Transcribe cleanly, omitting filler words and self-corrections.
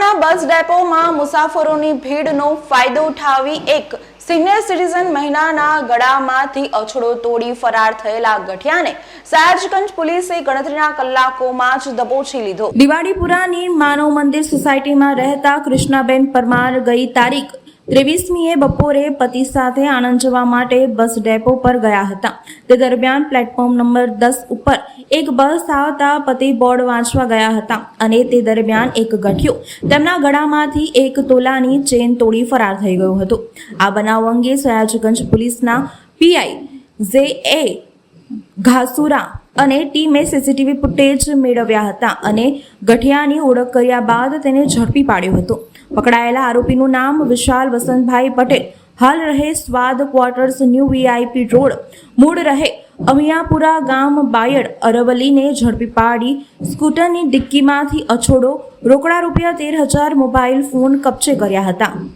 સુરતના બસ ડેપોમાં મુસાફરોની ભીડનો ફાયદો ઉઠાવી એક સિનિયર સિટીઝન મહિલાના ગળામાંથી અછડો તોડી ફરાર થયેલા ગઠિયાને સયાજગંજ પોલીસે ગણતરીના કલાકોમાં જ દબોચી લીધો। દિવાળીપુરાની માનવ મંદિર સોસાયટીમાં રહેતા કૃષ્ણાબેન પરમાર ગઈ તારીખ 23મીએ બપોરે પતિ સાથે આણંદ જવા માટે બસ ડેપો પર ગયા હતા। તે દરમિયાન પ્લેટફોર્મ નંબર 10 ઉપર એક બસ આવતા પતિ બોર્ડ વાંચવા ગયા હતા અને તે દરમિયાન એક ગઠિયો તેમના ગળામાંથી 1 તોલાની ચેન તોડી ફરાર થઈ ગયો હતો। આ બનાવ અંગે સયાજગંજ પોલીસના પીઆઈ જે.એ. ઘાસુરા અને ટીમે સીસીટીવી ફૂટેજ મેળવ્યા હતા અને ગઠિયાની ઓળખ કર્યા બાદ તેને ઝડપી પાડ્યો હતો। પકડાયેલા આરોપીનું નામ વિશાલ વસંતભાઈ પટેલ, હાલ રહે સ્વાદ ક્વાર્ટર્સ, ન્યૂ વીઆઈપી રોડ, મૂળ રહે અમિયાપુરા ગામ, બાયડ, અરવલ્લીને ઝડપી પાડી સ્કૂટરની ડિક્કીમાંથી અછોડો, રોકડા રૂપિયા 13,000, મોબાઈલ ફોન કબજે કર્યા હતા।